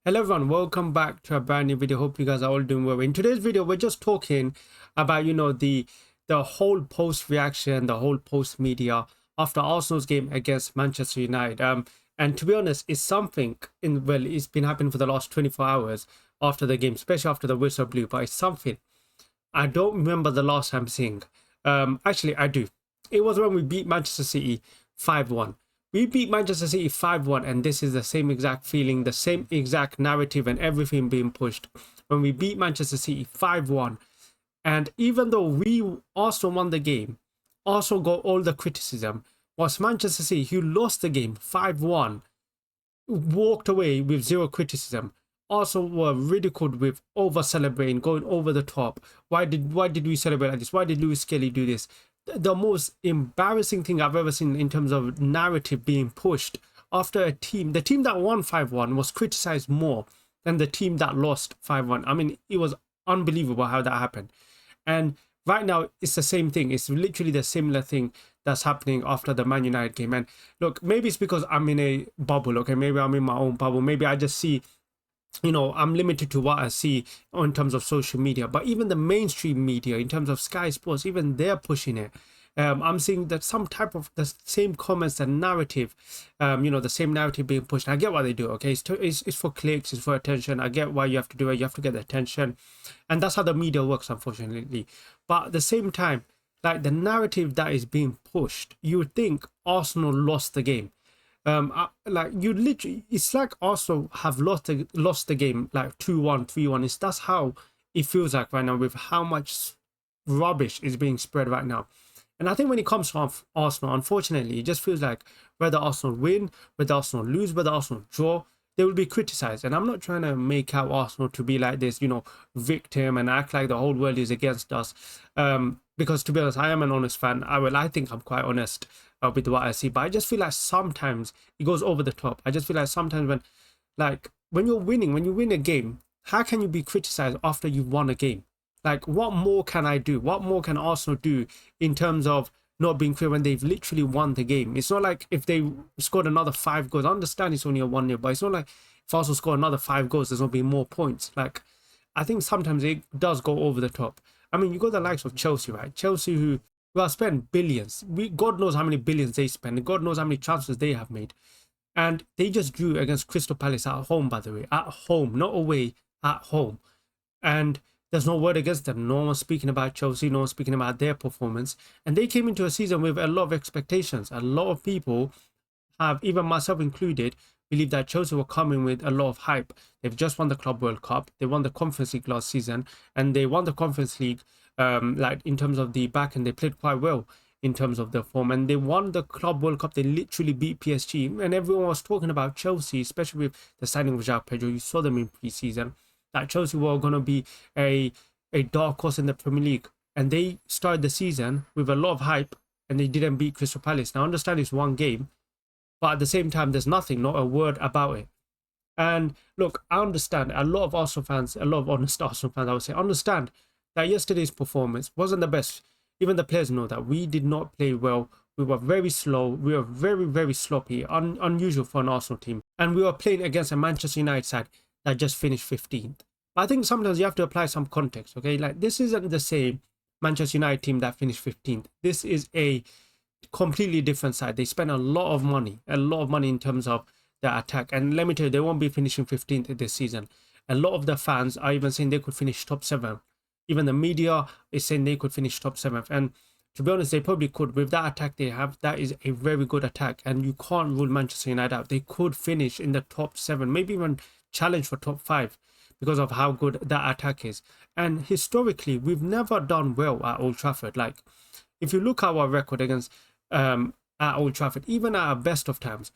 Hello everyone, welcome back to a brand new video. Hope you guys are all doing well. In today's video, we're just talking about the whole post reaction, the whole post media after Arsenal's game against Manchester United. And to be honest, it's something it's been happening for the last 24 hours after the game, especially after the whistle blew. But it's something I don't remember the last time seeing. Actually, I do. It was when we beat Manchester City 5-1. We beat Manchester City 5-1, and this is the same exact feeling, the same exact narrative, and everything being pushed. When we beat Manchester City 5-1, and even though we also won the game, also got all the criticism, was Manchester City, who lost the game 5-1, walked away with zero criticism. Also were ridiculed with over celebrating, going over the top. Why did we celebrate like this? Why did Lewis Skelly do this? The most embarrassing thing I've ever seen in terms of narrative being pushed after the team that won 5-1 was criticized more than the team that lost 5-1. I mean, it was unbelievable how that happened. And right now, it's the same thing. It's literally the similar thing that's happening after the Man United game. And look, maybe it's because I'm in a bubble, okay? Maybe I'm in my own bubble. Maybe I just see, I'm limited to what I see in terms of social media. But even the mainstream media, in terms of Sky Sports, even they're pushing it. I'm seeing that some type of the same comments and narrative, the same narrative being pushed. I get why they do, okay? It's for clicks, it's for attention. I get why you have to do it. You have to get the attention. And that's how the media works, unfortunately. But at the same time, like the narrative that is being pushed, you would think Arsenal lost the game. Like you literally, it's like Arsenal have lost the game like 2-1, 3-1. That's how it feels like right now with how much rubbish is being spread right now. And I think when it comes to Arsenal, unfortunately, it just feels like whether Arsenal win, whether Arsenal lose, whether Arsenal draw, they will be criticized. And I'm not trying to make out Arsenal to be like this, victim and act like the whole world is against us. Because to be honest, I am an honest fan. I think I'm quite honest with what I see. But I just feel like sometimes it goes over the top. I just feel like sometimes when you're winning, when you win a game, how can you be criticized after you've won a game? Like, what more can I do? What more can Arsenal do in terms of not being fair when they've literally won the game? It's not like if they scored another 5 goals. I understand it's only a 1-0, but it's not like if Arsenal score another 5 goals, there's going to be more points. Like, I think sometimes it does go over the top. I mean, you got the likes of Chelsea, right? Chelsea who have spent billions. God knows how many billions they spend. And God knows how many transfers they have made. And they just drew against Crystal Palace at home, by the way. At home, not away, at home. And there's no word against them. No one's speaking about Chelsea. No one's speaking about their performance. And they came into a season with a lot of expectations. A lot of people have, even myself included, believe that Chelsea were coming with a lot of hype. They've just won the Club World Cup. They won the Conference League last season. And they won the Conference League, like in terms of the back, and they played quite well in terms of the form. And they won the Club World Cup. They literally beat PSG. And everyone was talking about Chelsea, especially with the signing of João Pedro. You saw them in pre-season. That Chelsea were going to be a dark horse in the Premier League. And they started the season with a lot of hype, and they didn't beat Crystal Palace. Now, I understand it's one game, but at the same time, there's nothing, not a word about it. And look, I understand a lot of Arsenal fans, a lot of honest Arsenal fans, I would say, understand that yesterday's performance wasn't the best. Even the players know that we did not play well. We were very slow. We were very, very sloppy, unusual for an Arsenal team. And we were playing against a Manchester United side that just finished 15th. I think sometimes you have to apply some context, okay? Like, this isn't the same Manchester United team that finished 15th. This is a completely different side. They spent a lot of money in terms of their attack. And let me tell you, they won't be finishing 15th this season. A lot of the fans are even saying they could finish top 7. Even the media is saying they could finish top 7th. And to be honest, they probably could. With that attack they have, that is a very good attack. And you can't rule Manchester United out. They could finish in the top 7, maybe even challenge for top 5 because of how good that attack is. And historically, we've never done well at Old Trafford. Like, if you look at our record against at Old Trafford, even at our best of times,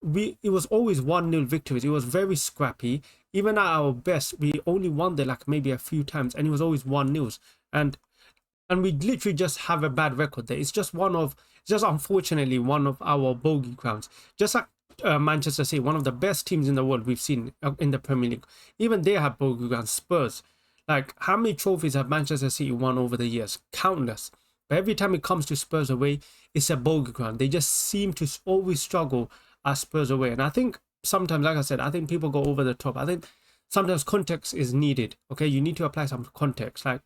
it was always 1-0 victories. It was very scrappy. Even at our best, we only won there like maybe a few times, and it was always 1-0. And we literally just have a bad record there. It's just unfortunately one of our bogey grounds. Just like Manchester City, one of the best teams in the world we've seen in the Premier League. Even they have bogey grounds. Spurs, like, how many trophies have Manchester City won over the years? Countless. But every time it comes to Spurs away, it's a bogey ground. They just seem to always struggle at Spurs away. And I think sometimes, like I said, I think people go over the top. I think sometimes context is needed. Okay, you need to apply some context. Like,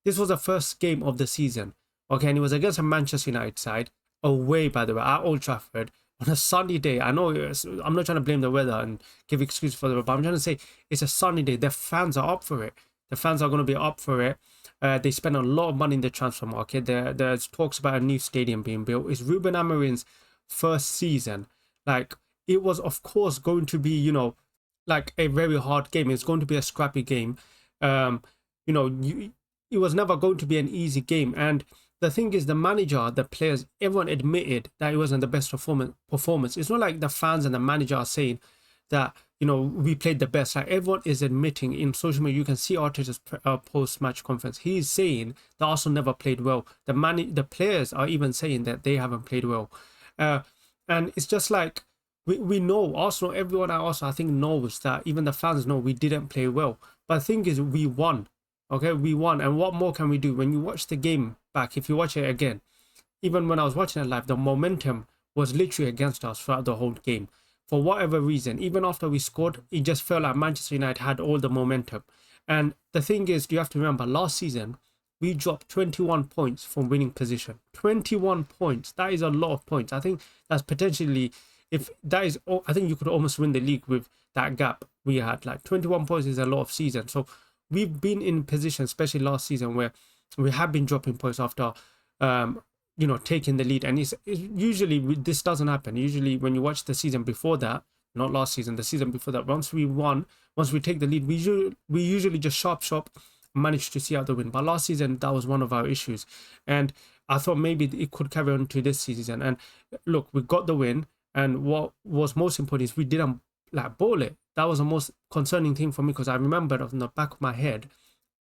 this was the first game of the season. Okay, and it was against a Manchester United side, away, by the way, at Old Trafford on a sunny day. I know I'm not trying to blame the weather and give excuse for the weather, but I'm trying to say it's a sunny day. The fans are up for it. The fans are going to be up for it. They spend a lot of money in the transfer market. There's talks about a new stadium being built. It's Ruben Amorim's first season. Like, it was, of course, going to be, like a very hard game. It's going to be a scrappy game. You know, it was never going to be an easy game. And the thing is, the manager, the players, everyone admitted that it wasn't the best performance. It's not like the fans and the manager are saying that, we played the best. Like, everyone is admitting in social media. You can see Arteta's post-match conference. He's saying that Arsenal never played well. The players are even saying that they haven't played well. And it's just like, we know Arsenal, everyone at Arsenal, I think, knows that. Even the fans know we didn't play well. But the thing is, we won. Okay, we won. And what more can we do? When you watch the game back, if you watch it again, even when I was watching it live, the momentum was literally against us throughout the whole game. For whatever reason, even after we scored, it just felt like Manchester United had all the momentum. And the thing is, you have to remember, last season, we dropped 21 points from winning position. 21 points. That is a lot of points. I think that's potentially, if that is, I think you could almost win the league with that gap we had. Like, 21 points is a lot of season. So we've been in position, especially last season, where we have been dropping points after, taking the lead. And it's usually, this doesn't happen. Usually when you watch the season before that, not last season, the season before that, once we take the lead, we usually just sharp manage to see out the win. But last season, that was one of our issues. And I thought maybe it could carry on to this season. And look, we got the win. And what was most important is we didn't ball it. That was the most concerning thing for me, because I remembered on the back of my head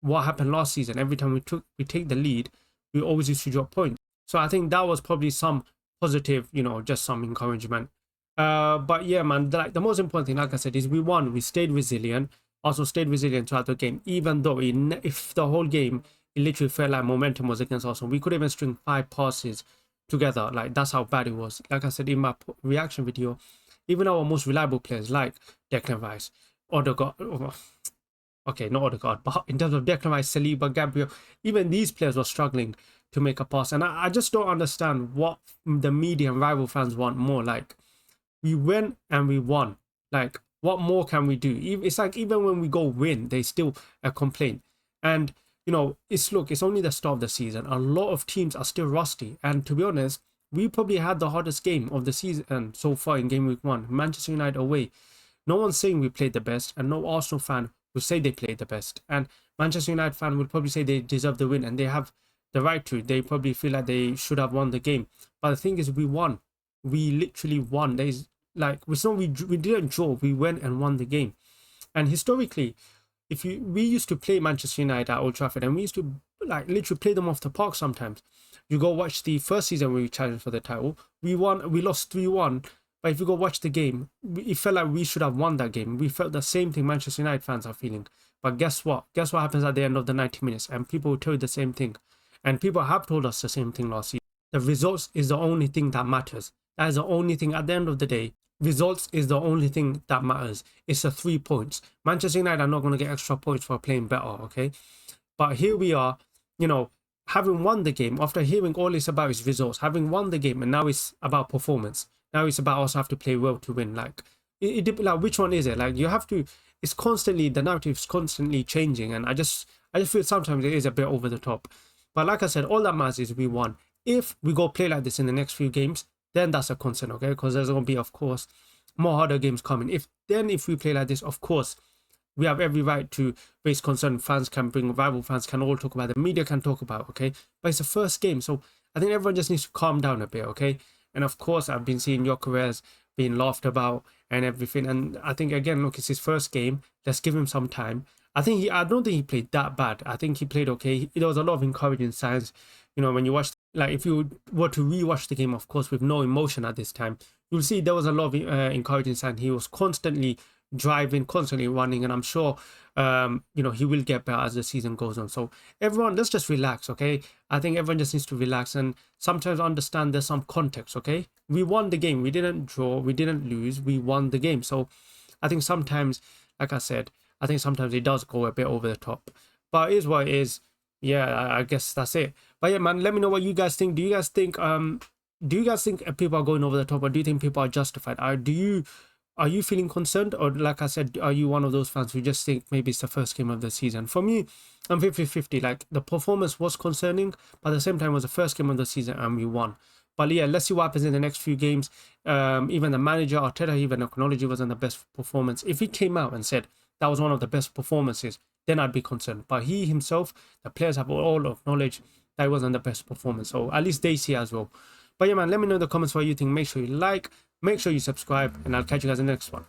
what happened last season. Every time we take the lead, we always used to drop points. So I think that was probably some positive, just some encouragement. But yeah, man, the most important thing, like I said, is we won. We stayed resilient. Also stayed resilient throughout the game, even though if the whole game, it literally felt like momentum was against Arsenal. We could even string 5 passes together. Like, that's how bad it was. Like I said in my reaction video, even our most reliable players like Declan Rice, Odegaard, okay, not Odegaard, but in terms of Declan Rice, Saliba, Gabriel, even these players were struggling to make a pass. And I just don't understand what the media and rival fans want more. Like, we went and we won. Like, what more can we do? It's like, even when we go win, they still complain. And, it's only the start of the season. A lot of teams are still rusty. And to be honest, we probably had the hardest game of the season so far in game week 1. Manchester United away. No one's saying we played the best, and no Arsenal fan will say they played the best. And Manchester United fan will probably say they deserve the win, and they have the right to. They probably feel like they should have won the game. But the thing is, we won. We literally won. We didn't draw. We went and won the game. And historically, we used to play Manchester United at Old Trafford, and we used to literally play them off the park sometimes. You go watch the first season where we challenged for the title. We lost 3-1. But if you go watch the game, it felt like we should have won that game. We felt the same thing Manchester United fans are feeling. But guess what? Guess what happens at the end of the 90 minutes? And people will tell you the same thing. And people have told us the same thing last season. The results is the only thing that matters. That is the only thing at the end of the day. Results is the only thing that matters. It's the 3 points. Manchester United are not going to get extra points for playing better, okay? But here we are, having won the game, after hearing all it's about is results, having won the game, and now it's about performance. Now it's about us have to play well to win. Which one is it? You have to, it's constantly, the narrative is constantly changing. And I just feel sometimes it is a bit over the top. But like I said, all that matters is we won. If we go play like this in the next few games, then that's a concern, okay? Because there's going to be, of course, more harder games coming. If we play like this, of course, we have every right to raise concern. Fans can bring, rival fans can all talk about it. The media can talk about it, okay? But it's the first game, so I think everyone just needs to calm down a bit, okay? And of course, I've been seeing Gyoekeres being laughed about and everything. And I think, again, look, it's his first game. Let's give him some time. I don't think he played that bad. I think he played okay. There was a lot of encouraging signs. When you watch, if you were to rewatch the game, of course, with no emotion at this time, you'll see there was a lot of encouraging signs. He was constantly driving, constantly running, and I'm sure you know, he will get better as the season goes on. So everyone, let's just relax, okay? I think everyone just needs to relax and sometimes understand there's some context, okay? We won the game, we didn't draw, we didn't lose, we won the game. So I think sometimes, like I said, I think sometimes it does go a bit over the top, but it is what it is. Yeah, I guess that's it. But yeah, man, let me know what you guys think. Do you guys think people are going over the top, or do you think people are justified? Are you feeling concerned, or like I said, are you one of those fans who just think maybe it's the first game of the season? For me, I'm 50-50. Like, the performance was concerning, but at the same time it was the first game of the season and we won. But yeah, let's see what happens in the next few games. Even the manager Arteta even acknowledged it wasn't the best performance. If he came out and said that was one of the best performances, then I'd be concerned. But he himself, the players have all acknowledged that it wasn't the best performance. So at least they see as well. But yeah, man, let me know in the comments what you think. Make sure you like, make sure you subscribe, and I'll catch you guys in the next one.